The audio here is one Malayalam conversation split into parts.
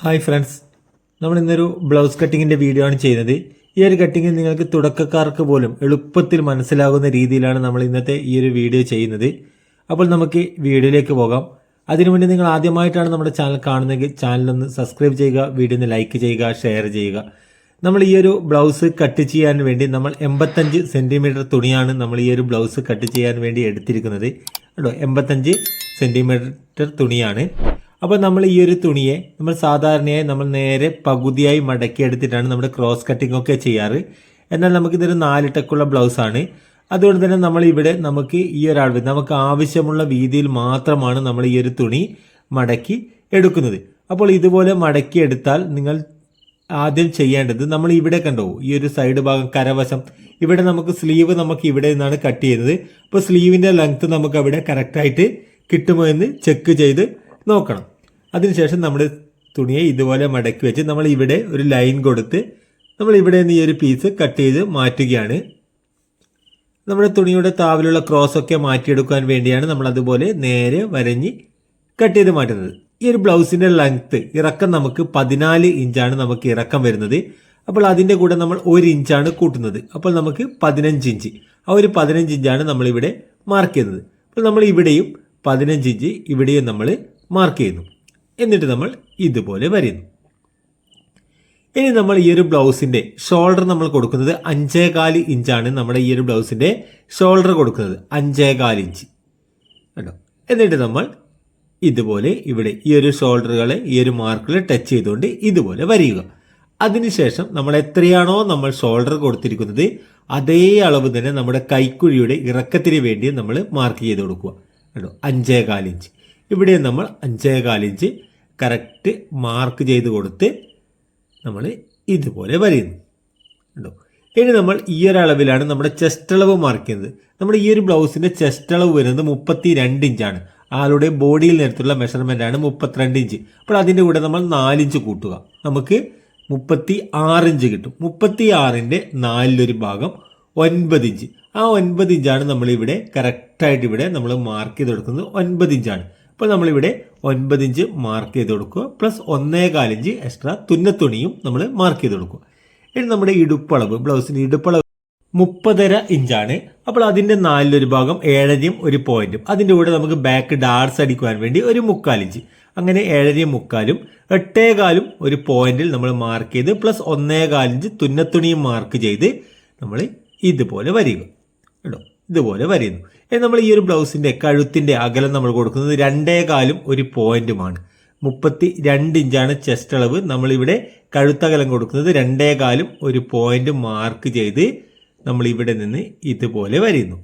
ഹായ് ഫ്രണ്ട്സ്, നമ്മൾ ഇന്നൊരു ബ്ലൗസ് കട്ടിങ്ങിൻ്റെ വീഡിയോ ആണ് ചെയ്യുന്നത്. ഈ ഒരു കട്ടിങ് നിങ്ങൾക്ക് തുടക്കക്കാർക്ക് പോലും എളുപ്പത്തിൽ മനസ്സിലാകുന്ന രീതിയിലാണ് നമ്മൾ ഇന്നത്തെ ഈ ഒരു വീഡിയോ ചെയ്യുന്നത്. അപ്പോൾ നമുക്ക് വീഡിയോയിലേക്ക് പോകാം. അതിനുവേണ്ടി നിങ്ങൾ ആദ്യമായിട്ടാണ് നമ്മുടെ ചാനൽ കാണുന്നതെങ്കിൽ ചാനലൊന്ന് സബ്സ്ക്രൈബ് ചെയ്യുക, വീഡിയോ ഒന്ന് ലൈക്ക് ചെയ്യുക, ഷെയർ ചെയ്യുക. നമ്മൾ ഈ ഒരു ബ്ലൗസ് കട്ട് ചെയ്യാൻ വേണ്ടി നമ്മൾ 85 സെൻറ്റിമീറ്റർ തുണിയാണ് നമ്മൾ ഈ ഒരു ബ്ലൗസ് കട്ട് ചെയ്യാൻ വേണ്ടി എടുത്തിരിക്കുന്നത്. കേട്ടോ, 85 സെൻറ്റിമീറ്റർ തുണിയാണ്. അപ്പോൾ നമ്മൾ ഈ ഒരു തുണിയെ നമ്മൾ സാധാരണയായി നമ്മൾ നേരെ പകുതിയായി മടക്കി എടുത്തിട്ടാണ് നമ്മുടെ ക്രോസ് കട്ടിംഗ് ഒക്കെ ചെയ്യാറ്. എന്നാൽ നമുക്കിതൊരു 4 ടക്കുള്ള ബ്ലൗസാണ്. അതുകൊണ്ട് തന്നെ നമ്മൾ ഇവിടെ നമുക്ക് ഈ ഒരളവ് നമുക്ക് ആവശ്യമുള്ള വീതിയിൽ മാത്രമാണ് നമ്മൾ ഈ ഒരു തുണി മടക്കി എടുക്കുന്നത്. അപ്പോൾ ഇതുപോലെ മടക്കി എടുത്താൽ നിങ്ങൾ ആദ്യം ചെയ്യേണ്ടത്, നമ്മൾ ഇവിടെ കണ്ടോ ഈ ഒരു സൈഡ് ഭാഗം കരവശം ഇവിടെ നമുക്ക് സ്ലീവ് നമുക്ക് ഇവിടെ നിന്നാണ് കട്ട് ചെയ്യുന്നത്. അപ്പോൾ സ്ലീവിൻ്റെ ലെങ്ത്ത് നമുക്ക് അവിടെ കറക്റ്റായിട്ട് കിട്ടുമോ എന്ന് ചെക്ക് ചെയ്ത് നോക്കണം. അതിനുശേഷം നമ്മുടെ തുണിയെ ഇതുപോലെ മടക്കി വെച്ച് നമ്മൾ ഇവിടെ ഒരു ലൈൻ കൊടുത്ത് നമ്മൾ ഇവിടെ നിന്ന് ഈ ഒരു പീസ് കട്ട് ചെയ്ത് മാറ്റുകയാണ്. നമ്മുടെ തുണിയുടെ താവിലുള്ള ക്രോസൊക്കെ മാറ്റിയെടുക്കാൻ വേണ്ടിയാണ് നമ്മൾ അതുപോലെ നേരെ വരഞ്ഞ് കട്ട് ചെയ്ത് മാറ്റുന്നത്. ഈ ഒരു ബ്ലൗസിൻ്റെ ലെങ്ത്ത് ഇറക്കം നമുക്ക് 14 ഇഞ്ചാണ് നമുക്ക് ഇറക്കം വരുന്നത്. അപ്പോൾ അതിൻ്റെ കൂടെ നമ്മൾ 1 ഇഞ്ചാണ് കൂട്ടുന്നത്. അപ്പോൾ നമുക്ക് 15 ഇഞ്ച്, ആ ഒരു 15 ഇഞ്ചാണ് നമ്മളിവിടെ മാർക്ക് ചെയ്യുന്നത്. അപ്പോൾ നമ്മൾ ഇവിടെയും 15 ഇഞ്ച് ഇവിടെയും നമ്മൾ മാർക്ക് ചെയ്യുന്നു. എന്നിട്ട് നമ്മൾ ഇതുപോലെ വരയുന്നു. ഇനി നമ്മൾ ഈ ഒരു ബ്ലൗസിൻ്റെ ഷോൾഡർ നമ്മൾ കൊടുക്കുന്നത് 5.25 ഇഞ്ചാണ്. നമ്മുടെ ഈ ഒരു ബ്ലൗസിൻ്റെ ഷോൾഡർ കൊടുക്കുന്നത് 5.25 ഇഞ്ച് കേട്ടോ. എന്നിട്ട് നമ്മൾ ഇതുപോലെ ഇവിടെ ഈ ഒരു ഷോൾഡറുകളെ ഈ ഒരു മാർക്കിൽ ടച്ച് ചെയ്തുകൊണ്ട് ഇതുപോലെ വരിക. അതിനുശേഷം നമ്മൾ എത്രയാണോ നമ്മൾ ഷോൾഡർ കൊടുത്തിരിക്കുന്നത് അതേ അളവ് തന്നെ നമ്മുടെ കൈക്കുഴിയുടെ ഇറക്കത്തിന് വേണ്ടി നമ്മൾ മാർക്ക് ചെയ്ത് കൊടുക്കുക കേട്ടോ. 5.25 ഇഞ്ച് ഇവിടെ നമ്മൾ 5.25 ഇഞ്ച് കറക്റ്റ് മാർക്ക് ചെയ്ത് കൊടുത്ത് നമ്മൾ ഇതുപോലെ വരയുന്നു കേട്ടോ. ഇനി നമ്മൾ ഈ ഒരു അളവിലാണ് നമ്മുടെ ചെസ്റ്റ് അളവ് മാർക്ക് ചെയ്യുന്നത്. നമ്മുടെ ഈ ഒരു ബ്ലൗസിൻ്റെ ചെസ്റ്റ് അളവ് വരുന്നത് 32 ഇഞ്ചാണ്. ആളുടെ ബോഡിയിൽ നിരത്തുള്ള മെഷർമെൻ്റാണ് 32 ഇഞ്ച്. അപ്പോൾ അതിൻ്റെ കൂടെ നമ്മൾ 4 ഇഞ്ച് കൂട്ടുക, നമുക്ക് 36 ഇഞ്ച് കിട്ടും. 36ൻ്റെ 4 ഭാഗം 9 ഇഞ്ച്. ആ 9 ഇഞ്ചാണ് നമ്മളിവിടെ കറക്റ്റായിട്ട് ഇവിടെ നമ്മൾ മാർക്ക് ചെയ്ത് കൊടുക്കുന്നത്. 9 ഇഞ്ചാണ്. അപ്പോൾ നമ്മളിവിടെ 9 ഇഞ്ച് മാർക്ക് ചെയ്ത് കൊടുക്കുക, പ്ലസ് 1.25 ഇഞ്ച് എക്സ്ട്രാ തുന്നത്തുണിയും നമ്മൾ മാർക്ക് ചെയ്ത് കൊടുക്കുക. ഇനി നമ്മുടെ ഇടുപ്പളവ്, ബ്ലൗസിൻ്റെ ഇടുപ്പളവ് 30.5 ഇഞ്ചാണ്. അപ്പോൾ അതിൻ്റെ 4 ഭാഗം 7.5 ഒരു പോയിന്റും അതിൻ്റെ കൂടെ നമുക്ക് ബാക്ക് ഡാർട്സ് അടിക്കുവാൻ വേണ്ടി ഒരു 3/4 ഇഞ്ച്, അങ്ങനെ 7.5 3/4 8.25 ഒരു പോയിന്റിൽ നമ്മൾ മാർക്ക് ചെയ്ത് പ്ലസ് 1.25 ഇഞ്ച് തുന്നത്തുണിയും മാർക്ക് ചെയ്ത് നമ്മൾ ഇതുപോലെ വരിക കേട്ടോ. ഇതുപോലെ വരയുന്നു. നമ്മൾ ഈ ഒരു ബ്ലൗസിൻ്റെ കഴുത്തിൻ്റെ അകലം നമ്മൾ കൊടുക്കുന്നത് 2.25 ഒരു പോയിന്റുമാണ്. 32 ഇഞ്ചാണ് ചെസ്റ്റ് അളവ്. നമ്മളിവിടെ കഴുത്തകലം കൊടുക്കുന്നത് 2.25 ഒരു പോയിന്റ് മാർക്ക് ചെയ്ത് നമ്മൾ ഇവിടെ നിന്ന് ഇതുപോലെ വരയുന്നു.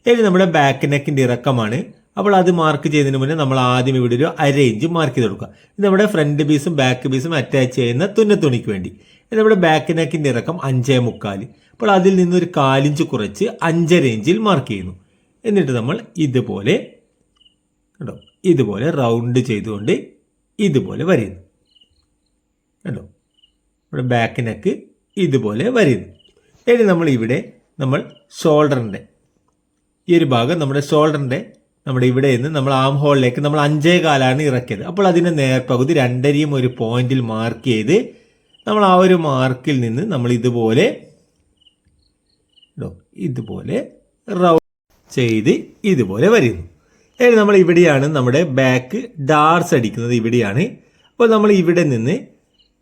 ഇനി നമ്മുടെ ബാക്ക് നെക്കിൻ്റെ ഇറക്കമാണ്. അപ്പോൾ അത് മാർക്ക് ചെയ്യുന്നതിന് മുന്നേ നമ്മൾ ആദ്യം ഇവിടെ ഒരു 1/2 ഇഞ്ച് മാർക്ക് ചെയ്ത് കൊടുക്കുക. ഇത് നമ്മുടെ ഫ്രണ്ട് പീസും ബാക്ക് പീസും അറ്റാച്ച് ചെയ്യുന്ന തുന്നത്തുണിക്ക് വേണ്ടി. നമ്മുടെ ബാക്ക് നെക്കിൻ്റെ ഇറക്കം 5.25. അപ്പോൾ അതിൽ നിന്നൊരു 1/4 ഇഞ്ച് കുറച്ച് 5.5 ഇഞ്ചിൽ മാർക്ക് ചെയ്യുന്നു. എന്നിട്ട് നമ്മൾ ഇതുപോലെ കേട്ടോ ഇതുപോലെ റൗണ്ട് ചെയ്തുകൊണ്ട് ഇതുപോലെ വരയുന്നു കേട്ടോ. നമ്മുടെ ബാക്ക് നെക്ക് ഇതുപോലെ വരയുന്നു. ഇനി നമ്മൾ ഇവിടെ നമ്മൾ ഷോൾഡറിൻ്റെ ഈ ഒരു ഭാഗം നമ്മുടെ ഷോൾഡറിൻ്റെ നമ്മുടെ ഇവിടെ നിന്ന് നമ്മൾ ആം ഹോളിലേക്ക് നമ്മൾ 5.25 ഇറക്കിയത്. അപ്പോൾ അതിൻ്റെ നേർപകുതി 2.5 ഒരു പോയിന്റിൽ മാർക്ക് ചെയ്ത് നമ്മൾ ആ ഒരു മാർക്കിൽ നിന്ന് നമ്മൾ ഇതുപോലെ ഇതുപോലെ റൗണ്ട് ചെയ്ത് ഇതുപോലെ വരുന്നു. ഇനി നമ്മൾ ഇവിടെയാണ് നമ്മുടെ ബാക്ക് ഡാർട്സ് അടിക്കുന്നത്, ഇവിടെയാണ്. അപ്പോൾ നമ്മൾ ഇവിടെ നിന്ന്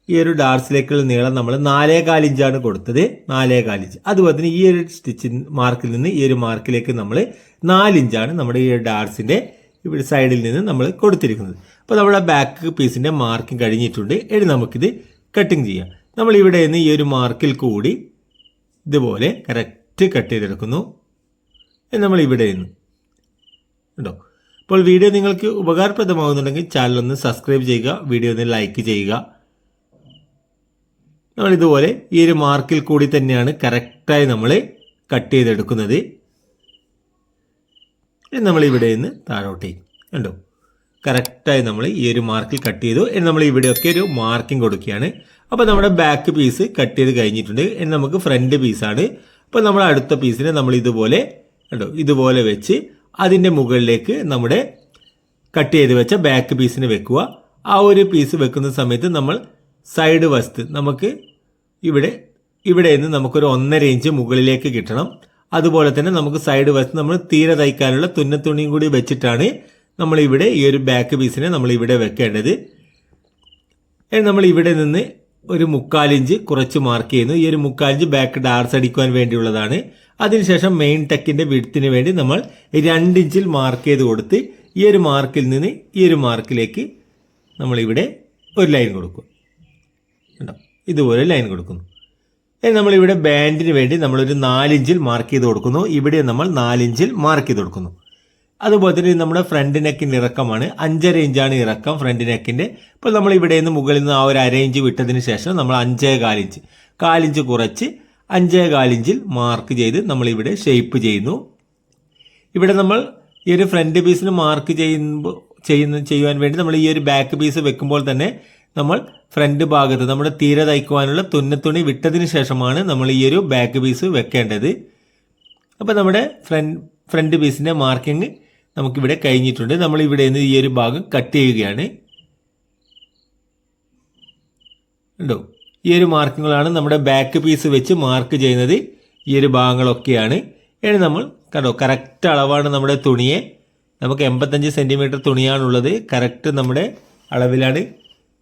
ഈ ഒരു ഡാർട്സിലേക്കുള്ള നീളം നമ്മൾ 4.25 ഇഞ്ചാണ് കൊടുത്തത്, 4.25 ഇഞ്ച്. അതുപോലെ തന്നെ ഈ ഒരു സ്റ്റിച്ചിങ് മാർക്കിൽ നിന്ന് ഈ ഒരു മാർക്കിലേക്ക് നമ്മൾ 4 ഇഞ്ചാണ് നമ്മുടെ ഈ ഡാർട്സിൻ്റെ ഇവിടെ സൈഡിൽ നിന്ന് നമ്മൾ കൊടുത്തിരിക്കുന്നത്. അപ്പോൾ നമ്മുടെ ബാക്ക് പീസിൻ്റെ മാർക്കിംഗ് കഴിഞ്ഞിട്ടുണ്ട്. ഇനി നമുക്കിത് കട്ടിങ് ചെയ്യാം. നമ്മൾ ഇവിടെ നിന്ന് ഈ ഒരു മാർക്കിൽ കൂടി ഇതുപോലെ കറക്റ്റ് കട്ട് ചെയ്തെടുക്കുന്നു. നമ്മൾ ഇവിടെ നിന്ന് കേട്ടോ. അപ്പോൾ വീഡിയോ നിങ്ങൾക്ക് ഉപകാരപ്രദമാകുന്നുണ്ടെങ്കിൽ ചാനലൊന്ന് സബ്സ്ക്രൈബ് ചെയ്യുക, വീഡിയോ ഒന്ന് ലൈക്ക് ചെയ്യുക. നമ്മളിതുപോലെ ഈ ഒരു മാർക്കിൽ കൂടി തന്നെയാണ് കറക്റ്റായി നമ്മൾ കട്ട് ചെയ്തെടുക്കുന്നത്. നമ്മളിവിടെ നിന്ന് താഴോട്ടേക്ക് കണ്ടോ കറക്റ്റായി നമ്മൾ ഈ ഒരു മാർക്കിൽ കട്ട് ചെയ്തു. ഇനി നമ്മൾ ഇവിടെയൊക്കെ ഒരു മാർക്കിംഗ് കൊടുക്കുകയാണ്. അപ്പോൾ നമ്മുടെ ബാക്ക് പീസ് കട്ട് ചെയ്ത് കഴിഞ്ഞിട്ടുണ്ട്. ഇനി നമുക്ക് ഫ്രണ്ട് പീസാണ്. അപ്പോൾ നമ്മൾ അടുത്ത പീസിനെ നമ്മൾ ഇതുപോലെ കണ്ടോ ഇതുപോലെ വെച്ച് അതിൻ്റെ മുകളിലേക്ക് നമ്മുടെ കട്ട് ചെയ്ത് വെച്ച ബാക്ക് പീസിന് വെക്കുക. ആ ഒരു പീസ് വെക്കുന്ന സമയത്ത് നമ്മൾ സൈഡ് വശത്ത് നമുക്ക് ഇവിടെ നിന്ന് നമുക്കൊരു 1.5 ഇഞ്ച് മുകളിലേക്ക് കിട്ടണം. അതുപോലെ തന്നെ നമുക്ക് സൈഡ് വശത്ത് നമ്മൾ തീരെ തയ്ക്കാനുള്ള തുന്നത്തുണിയും കൂടി വെച്ചിട്ടാണ് നമ്മളിവിടെ ഈ ഒരു ബാക്ക് പീസിനെ നമ്മളിവിടെ വെക്കേണ്ടത്. നമ്മൾ ഇവിടെ നിന്ന് ഒരു 3/4 ഇഞ്ച് കുറച്ച് മാർക്ക് ചെയ്യുന്നു. ഈ ഒരു 3/4 ഇഞ്ച് ബാക്ക് ഡാർസ് അടിക്കുവാൻ വേണ്ടിയുള്ളതാണ്. അതിനുശേഷം മെയിൻ ടെക്കിൻ്റെ വിഡ്ത്തിന് വേണ്ടി നമ്മൾ 2 ഇഞ്ചിൽ മാർക്ക് ചെയ്ത് കൊടുത്ത് ഈ ഒരു മാർക്കിൽ നിന്ന് ഈ ഒരു മാർക്കിലേക്ക് നമ്മളിവിടെ ഒരു ലൈൻ കൊടുക്കും. ഇതുപോലെ ലൈൻ കൊടുക്കുന്നു. നമ്മളിവിടെ ബാൻഡിന് വേണ്ടി നമ്മളൊരു 4 ഇഞ്ചിൽ മാർക്ക് ചെയ്ത് കൊടുക്കുന്നു. ഇവിടെ നമ്മൾ 4 ഇഞ്ചിൽ മാർക്ക് ചെയ്ത് കൊടുക്കുന്നു. അതുപോലെ തന്നെ നമ്മുടെ ഫ്രണ്ട് നെക്കിൻ്റെ ഇറക്കമാണ്. 5.5 ഇഞ്ചാണ് ഇറക്കം ഫ്രണ്ട് നെക്കിൻ്റെ. ഇപ്പോൾ നമ്മൾ ഇവിടെ നിന്ന് മുകളിൽ നിന്ന് ആ ഒരു 1/2 ഇഞ്ച് വിട്ടതിന് ശേഷം നമ്മൾ 5.25 ഇഞ്ച് 1/4 ഇഞ്ച് കുറച്ച് 5.25 ഇഞ്ചിൽ മാർക്ക് ചെയ്ത് നമ്മളിവിടെ ഷേപ്പ് ചെയ്യുന്നു. ഇവിടെ നമ്മൾ ഈ ഒരു ഫ്രണ്ട് പീസിന് മാർക്ക് ചെയ്യുവാൻ വേണ്ടി നമ്മൾ ഈ ഒരു ബാക്ക് പീസ് വെക്കുമ്പോൾ തന്നെ നമ്മൾ ഫ്രണ്ട് ഭാഗത്ത് നമ്മുടെ തീരെ തയ്ക്കുവാനുള്ള തുന്നത്തുണി വിട്ടതിന് ശേഷമാണ് നമ്മൾ ഈ ഒരു ബാക്ക് പീസ് വെക്കേണ്ടത്. അപ്പോൾ നമ്മുടെ ഫ്രണ്ട് പീസിൻ്റെ മാർക്കിങ് നമുക്കിവിടെ കഴിഞ്ഞിട്ടുണ്ട്. നമ്മളിവിടെ നിന്ന് ഈ ഒരു ഭാഗം കട്ട് ചെയ്യുകയാണ്. ഉണ്ടോ? ഈ ഒരു മാർക്കിങ്ങുകളാണ് നമ്മുടെ ബാക്ക് പീസ് വെച്ച് മാർക്ക് ചെയ്യുന്നത്. ഈ ഒരു ഭാഗങ്ങളൊക്കെയാണ്. ഇനി നമ്മൾ കണ്ടോ കറക്റ്റ് അളവാണ് നമ്മുടെ തുണിയെ. നമുക്ക് 85 സെൻറ്റിമീറ്റർ തുണിയാണുള്ളത്. കറക്റ്റ് നമ്മുടെ അളവിലാണ്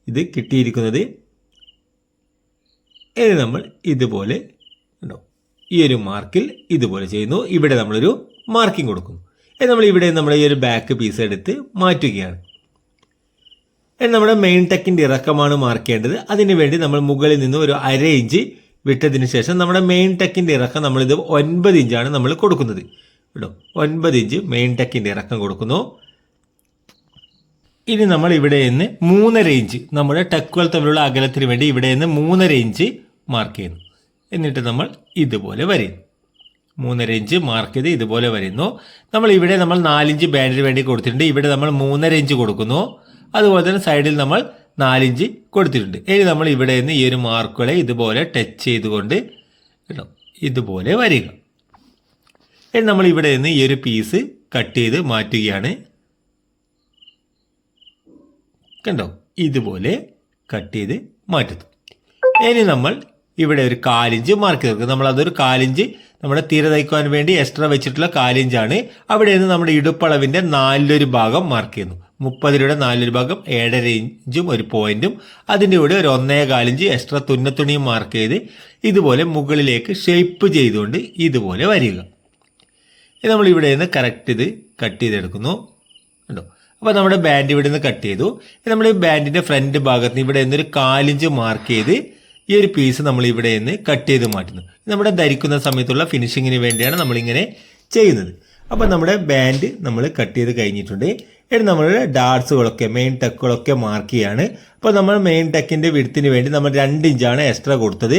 ഇത് കിട്ടിയിരിക്കുന്നത്. ഇനി നമ്മൾ ഇതുപോലെ ഉണ്ടോ ഈ ഒരു മാർക്കിൽ ഇതുപോലെ ചെയ്യുന്നു. ഇവിടെ നമ്മളൊരു മാർക്കിംഗ് കൊടുക്കുന്നു. നമ്മൾ ഇവിടെ നമ്മുടെ ഈ ഒരു ബാക്ക് പീസ് എടുത്ത് മാറ്റുകയാണ്. നമ്മുടെ മെയിൻ ടെക്കിൻ്റെ ഇറക്കമാണ് മാർക്ക് ചെയ്യേണ്ടത്. അതിന് വേണ്ടി നമ്മൾ മുകളിൽ നിന്ന് ഒരു 1/2 ഇഞ്ച് വിട്ടതിന് ശേഷം നമ്മുടെ മെയിൻ ടെക്കിൻ്റെ ഇറക്കം നമ്മളിത് 9 ഇഞ്ചാണ് നമ്മൾ കൊടുക്കുന്നത്. കേട്ടോ 9 ഇഞ്ച് മെയിൻ ടെക്കിൻ്റെ ഇറക്കം കൊടുക്കുന്നു. ഇനി നമ്മൾ ഇവിടെ നിന്ന് 3.5 ഇഞ്ച് നമ്മുടെ ടെക്കുകൾ തമ്മിലുള്ള അകലത്തിന് വേണ്ടി ഇവിടെ നിന്ന് 3.5 ഇഞ്ച് മാർക്ക് ചെയ്യുന്നു. എന്നിട്ട് നമ്മൾ ഇതുപോലെ വരയുന്നു. 3.5 ഇഞ്ച് മാർക്ക് ചെയ്ത് ഇതുപോലെ വരുന്നു. നമ്മൾ 4 ഇഞ്ച് ബാൻഡിന് വേണ്ടി കൊടുത്തിട്ടുണ്ട്. ഇവിടെ നമ്മൾ 3.5 ഇഞ്ച് കൊടുക്കുന്നു. അതുപോലെ തന്നെ സൈഡിൽ നമ്മൾ 4 ഇഞ്ച് കൊടുത്തിട്ടുണ്ട്. ഇനി നമ്മൾ ഇവിടെ നിന്ന് ഈ ഒരു മാർക്കുകളെ ഇതുപോലെ ടച്ച് ചെയ്തുകൊണ്ട് കേട്ടോ ഇതുപോലെ വരിക. ഇനി നമ്മൾ ഇവിടെ നിന്ന് ഈ ഒരു പീസ് കട്ട് ചെയ്ത് മാറ്റുകയാണ്. കണ്ടോ ഇതുപോലെ കട്ട് ചെയ്ത് മാറ്റുന്നു. ഇനി നമ്മൾ ഇവിടെ ഒരു 1/4 ഇഞ്ച് മാർക്ക് ചെയ്ത് നമ്മൾ അതൊരു 1/4 ഇഞ്ച് നമ്മുടെ തീരെ തയ്ക്കുവാൻ വേണ്ടി എക്സ്ട്രാ വെച്ചിട്ടുള്ള 1/4 ഇഞ്ചാണ്. അവിടെ നിന്ന് നമ്മുടെ ഇടുപ്പളവിൻ്റെ 4/1 ഭാഗം മാർക്ക് ചെയ്യുന്നു. 30 രൂപയുടെ 4/1 ഭാഗം 7.5 ഇഞ്ചും ഒരു പോയിന്റും അതിൻ്റെ കൂടെ ഒരു 1.25 ഇഞ്ച് എക്സ്ട്രാ തുന്നത്തുണിയും മാർക്ക് ചെയ്ത് ഇതുപോലെ മുകളിലേക്ക് ഷേപ്പ് ചെയ്തുകൊണ്ട് ഇതുപോലെ വരിക. നമ്മൾ ഇവിടെ നിന്ന് കറക്റ്റ് ഇത് കട്ട് ചെയ്തെടുക്കുന്നു. കണ്ടോ? അപ്പോൾ നമ്മുടെ ബാൻഡ് ഇവിടെ നിന്ന് കട്ട് ചെയ്തു. നമ്മൾ ഈ ബാൻഡിൻ്റെ ഫ്രണ്ട് ഭാഗത്ത് ഇവിടെ നിന്നൊരു 1/4 ഇഞ്ച് മാർക്ക് ചെയ്ത് ഈ ഒരു പീസ് നമ്മൾ ഇവിടെ നിന്ന് കട്ട് ചെയ്ത് മാറ്റുന്നു. നമ്മുടെ ധരിക്കുന്ന സമയത്തുള്ള ഫിനിഷിങ്ങിന് വേണ്ടിയാണ് നമ്മളിങ്ങനെ ചെയ്യുന്നത്. അപ്പോൾ നമ്മുടെ ബാൻഡ് നമ്മൾ കട്ട് ചെയ്ത് കഴിഞ്ഞിട്ടുണ്ട്. ഇനി നമ്മളുടെ ഡാർട്സുകളൊക്കെ മെയിൻ ടെക്കുകളൊക്കെ മാർക്ക് ചെയ്യാണ്. അപ്പോൾ നമ്മൾ മെയിൻ ടെക്കിൻ്റെ വിഡ്ത്തിന് വേണ്ടി നമ്മൾ 2 ഇഞ്ചാണ് എക്സ്ട്രാ കൊടുത്തത്.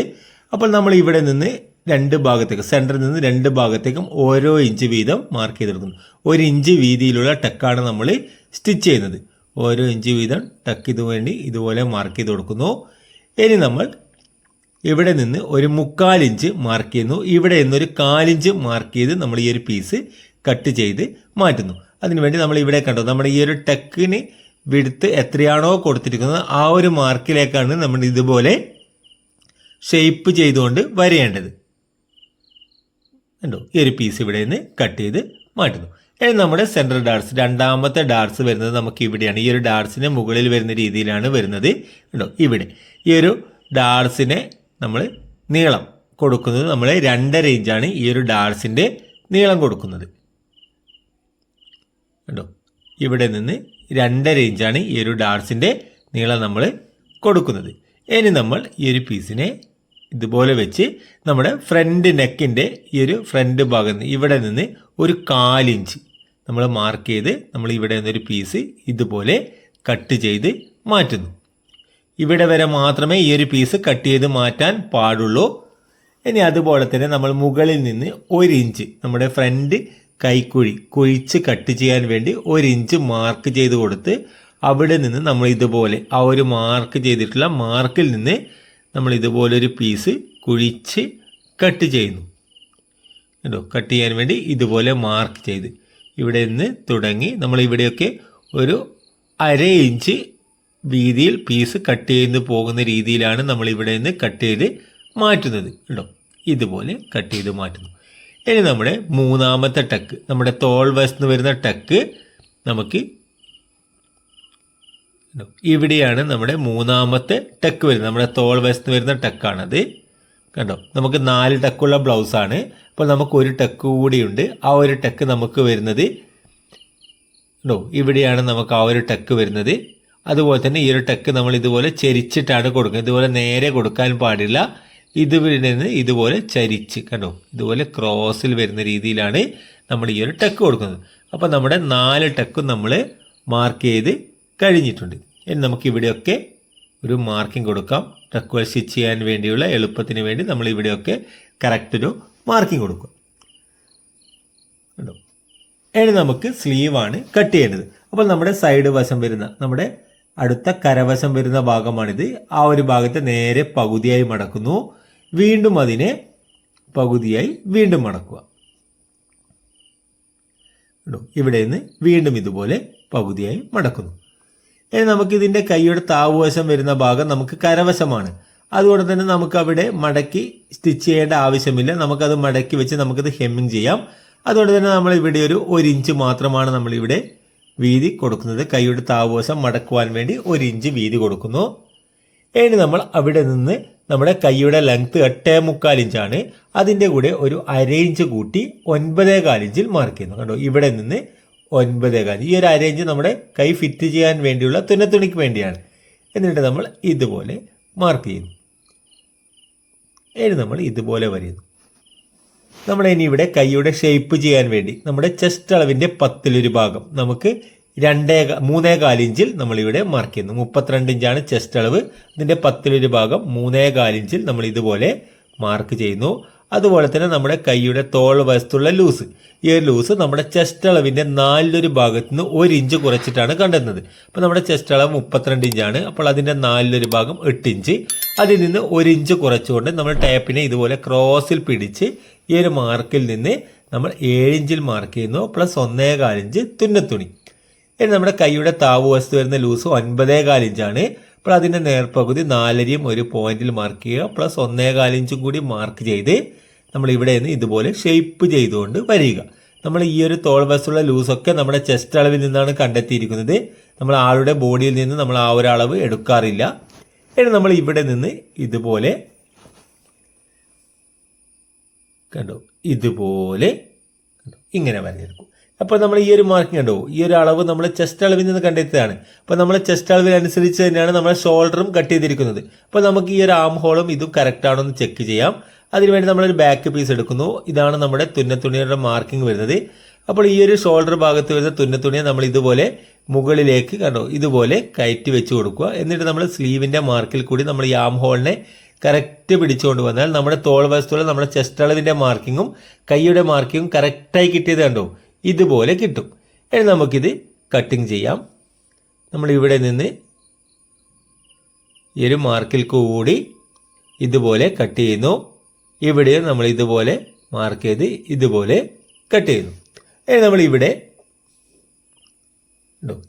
അപ്പോൾ നമ്മൾ ഇവിടെ നിന്ന് 2 ഭാഗത്തേക്ക് സെൻറ്ററിൽ നിന്ന് 2 ഭാഗത്തേക്കും ഓരോ ഇഞ്ച് വീതം മാർക്ക് ചെയ്തെടുക്കുന്നു. 1 ഇഞ്ച് വീതിയിലുള്ള ടെക്കാണ് നമ്മൾ സ്റ്റിച്ച് ചെയ്യുന്നത്. ഓരോ ഇഞ്ച് വീതം ടെക്കിന് വേണ്ടി ഇതുപോലെ മാർക്ക് ചെയ്ത് കൊടുക്കുന്നു. ഇനി നമ്മൾ ഇവിടെ നിന്ന് ഒരു 3/4 ഇഞ്ച് മാർക്ക് ചെയ്യുന്നു. ഇവിടെ നിന്നൊരു 1/4 ഇഞ്ച് മാർക്ക് ചെയ്ത് നമ്മൾ ഈ ഒരു പീസ് കട്ട് ചെയ്ത് മാറ്റുന്നു. അതിനുവേണ്ടി നമ്മൾ ഇവിടെ കണ്ടോ നമ്മുടെ ഈ ഒരു ടെക്കിന് വിഡ്ത്ത് എത്രയാണോ കൊടുത്തിരിക്കുന്നത് ആ ഒരു മാർക്കിലേക്കാണ് നമ്മൾ ഇതുപോലെ ഷേപ്പ് ചെയ്തുകൊണ്ട് വരേണ്ടത്. കണ്ടോ ഈ ഒരു പീസ് ഇവിടെ നിന്ന് കട്ട് ചെയ്ത് മാറ്റുന്നു. ഇനി നമ്മുടെ സെൻട്രൽ ഡാർട്സ് രണ്ടാമത്തെ ഡാർട്സ് വരുന്നത് നമുക്ക് ഇവിടെയാണ്. ഈ ഒരു ഡാർട്സിന് മുകളിൽ വരുന്ന രീതിയിലാണ് വരുന്നത്. കണ്ടോ ഇവിടെ ഈ ഒരു ഡാർട്സിനെ നമ്മൾ നീളം കൊടുക്കുന്നത് നമ്മൾ 2.5 ഇഞ്ചാണ് ഈ ഒരു ഡാർട്സിൻ്റെ നീളം കൊടുക്കുന്നത്. കണ്ടോ ഇവിടെ നിന്ന് 2.5 ഇഞ്ചാണ് ഈ ഒരു ഡാർട്സിൻ്റെ നീളം നമ്മൾ കൊടുക്കുന്നത്. ഇനി നമ്മൾ ഈ ഒരു പീസിനെ ഇതുപോലെ വെച്ച് നമ്മുടെ ഫ്രണ്ട് നെക്കിൻ്റെ ഈ ഒരു ഫ്രണ്ട് ഭാഗത്ത് ഇവിടെ നിന്ന് ഒരു 1/4 ഇഞ്ച് നമ്മൾ മാർക്ക് ചെയ്ത് നമ്മൾ ഇവിടെ നിന്നൊരു പീസ് ഇതുപോലെ കട്ട് ചെയ്ത് മാറ്റുന്നു. ഇവിടെ വരെ മാത്രമേ ഈ ഒരു പീസ് കട്ട് ചെയ്ത് മാറ്റാൻ പാടുള്ളൂ. ഇനി അതുപോലെ തന്നെ നമ്മൾ മുകളിൽ നിന്ന് 1 ഇഞ്ച് നമ്മുടെ ഫ്രണ്ട് കൈക്കുഴി കുഴിച്ച് കട്ട് ചെയ്യാൻ വേണ്ടി 1 ഇഞ്ച് മാർക്ക് ചെയ്ത് കൊടുത്ത് അവിടെ നിന്ന് നമ്മൾ ഇതുപോലെ ആ ഒരു മാർക്ക് ചെയ്തിട്ടുള്ള മാർക്കിൽ നിന്ന് നമ്മൾ ഇതുപോലെ ഒരു പീസ് കുഴിച്ച് കട്ട് ചെയ്യുന്നു. കേട്ടോ കട്ട് ചെയ്യാൻ വേണ്ടി ഇതുപോലെ മാർക്ക് ചെയ്ത് ഇവിടെ നിന്ന് തുടങ്ങി നമ്മൾ ഇവിടെയൊക്കെ ഒരു 1/2 ഇഞ്ച് വീതിയിൽ പീസ് കട്ട് ചെയ്ത് പോകുന്ന രീതിയിലാണ് നമ്മൾ ഇവിടെ നിന്ന് കട്ട് ചെയ്ത് മാറ്റുന്നത് കേട്ടോ. ഇതുപോലെ കട്ട് ചെയ്ത് മാറ്റുന്നു. ഇനി നമ്മുടെ മൂന്നാമത്തെ ടക്ക്, നമ്മുടെ തോൾ വശത്ത് വരുന്ന ടക്ക് നമുക്ക് ഇവിടെയാണ് നമ്മുടെ മൂന്നാമത്തെ ടക്ക് വരുന്നത്. നമ്മുടെ തോൾ വശത്ത് വരുന്ന ടക്കാണത് കണ്ടോ. നമുക്ക് 4 ടക്കുള്ള ബ്ലൗസാണ്. അപ്പോൾ നമുക്ക് ഒരു ടക്ക് കൂടിയുണ്ട്. ആ ഒരു ടക്ക് നമുക്ക് വരുന്നത് ഇവിടെയാണ് നമുക്ക് ആ ഒരു ടക്ക് വരുന്നത്. അതുപോലെ തന്നെ ഈ ഒരു ടക്ക് നമ്മൾ ഇതുപോലെ ചരിച്ചിട്ടാണ് കൊടുക്കുന്നത്. ഇതുപോലെ നേരെ കൊടുക്കാൻ പാടില്ല. ഇതുവരെ നിന്ന് ഇതുപോലെ ചരിച്ച് കണ്ടോ, ഇതുപോലെ ക്രോസിൽ വരുന്ന രീതിയിലാണ് നമ്മൾ ഈ ഒരു ടക്ക് കൊടുക്കുന്നത്. അപ്പോൾ നമ്മുടെ 4 ടക്കും നമ്മൾ മാർക്ക് ചെയ്ത് കഴിഞ്ഞിട്ടുണ്ട്. ഇനി നമുക്ക് ഇവിടെയൊക്കെ ഒരു മാർക്കിംഗ് കൊടുക്കാം. ടക്കുകൾ സ്റ്റിച്ച് ചെയ്യാൻ വേണ്ടിയുള്ള എളുപ്പത്തിന് വേണ്ടി നമ്മൾ ഇവിടെയൊക്കെ കറക്റ്റ് ഒരു മാർക്കിംഗ് കൊടുക്കും കണ്ടോ. ഇനി നമുക്ക് സ്ലീവാണ് കട്ട് ചെയ്യേണ്ടത്. അപ്പോൾ നമ്മുടെ സൈഡ് വശം വരുന്ന നമ്മുടെ അടുത്ത കരവശം വരുന്ന ഭാഗമാണിത്. ആ ഒരു ഭാഗത്തെ നേരെ പകുതിയായി മടക്കുന്നു. വീണ്ടും അതിനെ പകുതിയായി വീണ്ടും മടക്കുക. ഇവിടെ നിന്ന് വീണ്ടും ഇതുപോലെ പകുതിയായി മടക്കുന്നു. ഇനി നമുക്കിതിൻ്റെ കൈയുടെ താവുവശം വരുന്ന ഭാഗം നമുക്ക് കരവശമാണ്. അതുകൊണ്ട് തന്നെ നമുക്ക് അവിടെ മടക്കി സ്റ്റിച്ച് ചെയ്യേണ്ട ആവശ്യമില്ല. നമുക്കത് മടക്കി വെച്ച് നമുക്കത് ഹെമ്മിങ് ചെയ്യാം. അതുകൊണ്ട് തന്നെ നമ്മൾ ഇവിടെ ഒരു 1 ഇഞ്ച് മാത്രമാണ് നമ്മളിവിടെ വീതി കൊടുക്കുന്നത്. കൈയുടെ താവുവശം മടക്കുവാൻ വേണ്ടി 1 ഇഞ്ച് വീതി കൊടുക്കുന്നു. ഇനി നമ്മൾ അവിടെ നിന്ന് നമ്മുടെ കൈയുടെ ലെങ്ത് 8.25 ഇഞ്ചാണ്. അതിൻ്റെ കൂടെ ഒരു 1/2 ഇഞ്ച് കൂട്ടി 9.25 ഇഞ്ചിൽ മാർക്ക് ചെയ്യുന്നു കണ്ടോ. ഇവിടെ നിന്ന് 9.25. ഈ ഒരു 1/2 ഇഞ്ച് നമ്മുടെ കൈ ഫിറ്റ് ചെയ്യാൻ വേണ്ടിയുള്ള തുന്നത്തുണിക്ക് വേണ്ടിയാണ്. എന്നിട്ട് നമ്മൾ ഇതുപോലെ മാർക്ക് ചെയ്യുന്നു. ഇനി നമ്മൾ ഇതുപോലെ വരയുന്നു. നമ്മൾ ഇനി ഇവിടെ കൈയുടെ ഷേപ്പ് ചെയ്യാൻ വേണ്ടി നമ്മുടെ ചെസ്റ്റ് അളവിൻ്റെ 10 ഭാഗം നമുക്ക് 3.25 ഇഞ്ചിൽ നമ്മളിവിടെ മാർക്ക് ചെയ്യുന്നു. 32 ഇഞ്ചാണ് ചെസ്റ്റ് അളവ്. ഇതിൻ്റെ 10 ഭാഗം 3.25 ഇഞ്ചിൽ നമ്മൾ ഇതുപോലെ മാർക്ക് ചെയ്യുന്നു. അതുപോലെ തന്നെ നമ്മുടെ കൈയുടെ തോൾ വശത്തുള്ള ലൂസ്, ഈ ഒരു ലൂസ് നമ്മുടെ ചെസ്റ്റ് അളവിൻ്റെ 4 ഭാഗത്ത് നിന്ന് 1 ഇഞ്ച് കുറച്ചിട്ടാണ് കണ്ടെത്തുന്നത്. അപ്പോൾ നമ്മുടെ ചെസ്റ്റ് അളവ് 32 ഇഞ്ചാണ്. അപ്പോൾ അതിൻ്റെ 4 ഭാഗം 8 ഇഞ്ച്. അതിൽ നിന്ന് 1 ഇഞ്ച് കുറച്ചുകൊണ്ട് നമ്മൾ ടേപ്പിനെ ഇതുപോലെ ക്രോസിൽ പിടിച്ച് ഈ ഒരു മാർക്കിൽ നിന്ന് നമ്മൾ 7 ഇഞ്ചിൽ മാർക്ക് ചെയ്യുന്നു. പ്ലസ് 1.25 ഇഞ്ച് തുന്നത്തുണി. ഇനി നമ്മുടെ കൈയുടെ താവ് വശത്ത് വരുന്ന ലൂസ് 9.25 ഇഞ്ചാണ്. അപ്പോൾ അതിൻ്റെ നേർപകുതി 4.5 ഒരു പോയിന്റിൽ മാർക്ക് ചെയ്യുക. പ്ലസ് 1.25 ഇഞ്ചും കൂടി മാർക്ക് ചെയ്ത് നമ്മൾ ഇവിടെ നിന്ന് ഇതുപോലെ ഷേപ്പ് ചെയ്തുകൊണ്ട് വരിക. നമ്മൾ ഈ ഒരു തോൾ വശത്തുള്ള ലൂസൊക്കെ നമ്മുടെ ചെസ്റ്റ് അളവിൽ നിന്നാണ് കണ്ടെത്തിയിരിക്കുന്നത്. നമ്മൾ ആളുടെ ബോഡിയിൽ നിന്ന് നമ്മൾ ആ ഒരു അളവ് എടുക്കാറില്ല. ഇനി നമ്മൾ ഇവിടെ നിന്ന് ഇതുപോലെ കണ്ടോ, ഇതുപോലെ ഇങ്ങനെ വരഞ്ഞെടുക്കും. അപ്പോൾ നമ്മൾ ഈ ഒരു മാർക്കിംഗ് കണ്ടോ, ഈ ഒരു അളവ് നമ്മൾ ചെസ്റ്റ് അളവിൽ നിന്ന് കണ്ടെത്തിയതാണ്. അപ്പോൾ നമ്മൾ ചെസ്റ്റ് അളവിനനുസരിച്ച് തന്നെയാണ് നമ്മുടെ ഷോൾഡറും കട്ട് ചെയ്തിരിക്കുന്നത്. അപ്പോൾ നമുക്ക് ഈ ഒരു ആം ഹോളും ഇതും കറക്റ്റ് ആണോ എന്ന് ചെക്ക് ചെയ്യാം. അതിനുവേണ്ടി നമ്മളൊരു ബാക്ക് പീസ് എടുക്കുന്നു. ഇതാണ് നമ്മുടെ തുന്നത്തുണിയുടെ മാർക്കിംഗ് വരുന്നത്. അപ്പോൾ ഈ ഒരു ഷോൾഡർ ഭാഗത്ത് വരുന്ന തുന്നത്തുണിയെ നമ്മൾ ഇതുപോലെ മുകളിലേക്ക് കണ്ടോ ഇതുപോലെ കയറ്റി വെച്ച് കൊടുക്കുക. എന്നിട്ട് നമ്മൾ സ്ലീവിൻ്റെ മാർക്കിൽ കൂടി നമ്മൾ ഈ ആം ഹോളിനെ കറക്റ്റ് പിടിച്ചുകൊണ്ട് വന്നാൽ നമ്മുടെ തോൾ വശത്തുള്ള നമ്മുടെ ചെസ്റ്റ് അളവിൻ്റെ മാർക്കിങ്ങും കൈയുടെ മാർക്കിങ്ങും കറക്റ്റായി കിട്ടിയത് കണ്ടോ, ഇതുപോലെ കിട്ടും. ഇനി നമുക്കിത് കട്ടിങ് ചെയ്യാം. നമ്മൾ ഇവിടെ നിന്ന് ഈ ഒരു മാർക്കിൽ കൂടി ഇതുപോലെ കട്ട് ചെയ്യുന്നു. ഇവിടെയും നമ്മൾ ഇതുപോലെ മാർക്ക് ചെയ്ത് ഇതുപോലെ കട്ട് ചെയ്യുന്നു. ഇനി നമ്മൾ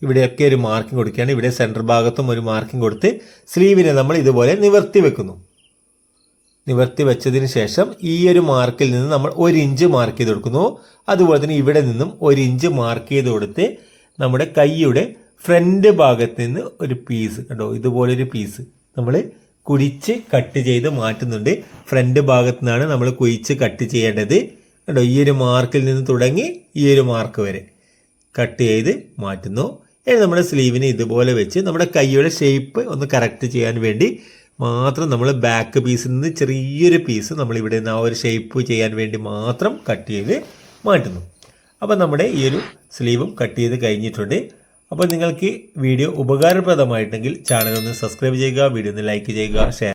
ഇവിടെയൊക്കെ ഒരു മാർക്കിംഗ് കൊടുക്കുകയാണ്. ഇവിടെ സെൻറ്റർ ഭാഗത്തും ഒരു മാർക്കിംഗ് കൊടുത്ത് സ്ലീവിനെ നമ്മൾ ഇതുപോലെ നിവർത്തി വെക്കുന്നു. നിവർത്തി വെച്ചതിന് ശേഷം ഈ ഒരു മാർക്കിൽ നിന്ന് നമ്മൾ 1 ഇഞ്ച് മാർക്ക് ചെയ്ത് കൊടുക്കുന്നു. അതുപോലെ തന്നെ ഇവിടെ നിന്നും 1 ഇഞ്ച് മാർക്ക് ചെയ്ത് കൊടുത്ത് നമ്മുടെ കൈയുടെ ഫ്രണ്ട് ഭാഗത്ത് നിന്ന് ഒരു പീസ് കണ്ടോ, ഇതുപോലൊരു പീസ് നമ്മൾ കുഴിച്ച് കട്ട് ചെയ്ത് മാറ്റുന്നുണ്ട്. ഫ്രണ്ട് ഭാഗത്തു നിന്നാണ് നമ്മൾ കുഴിച്ച് കട്ട് ചെയ്യേണ്ടത് കണ്ടോ. ഈ ഒരു മാർക്കിൽ നിന്ന് തുടങ്ങി ഈ ഒരു മാർക്ക് വരെ കട്ട് ചെയ്ത് മാറ്റുന്നു. ഇനി നമ്മുടെ സ്ലീവിനെ ഇതുപോലെ വെച്ച് നമ്മുടെ കൈയുടെ ഷേപ്പ് ഒന്ന് കറക്റ്റ് ചെയ്യാൻ വേണ്ടി മാത്രം നമ്മൾ ബാക്ക് പീസിൽ നിന്ന് ചെറിയൊരു പീസ് നമ്മൾ ഇവിടെ നിന്ന് ആ ഒരു ഷേപ്പ് ചെയ്യാൻ വേണ്ടി മാത്രം കട്ട് ചെയ്ത് മാറ്റുന്നു. അപ്പോൾ നമ്മുടെ ഈ ഒരു സ്ലീവും കട്ട് ചെയ്ത് കഴിഞ്ഞിട്ടുണ്ട്. അപ്പോൾ നിങ്ങൾക്ക് വീഡിയോ ഉപകാരപ്രദമായിട്ടെങ്കിൽ ചാനൽ ഒന്ന് സബ്സ്ക്രൈബ് ചെയ്യുക, വീഡിയോ ഒന്ന് ലൈക്ക് ചെയ്യുക, ഷെയർ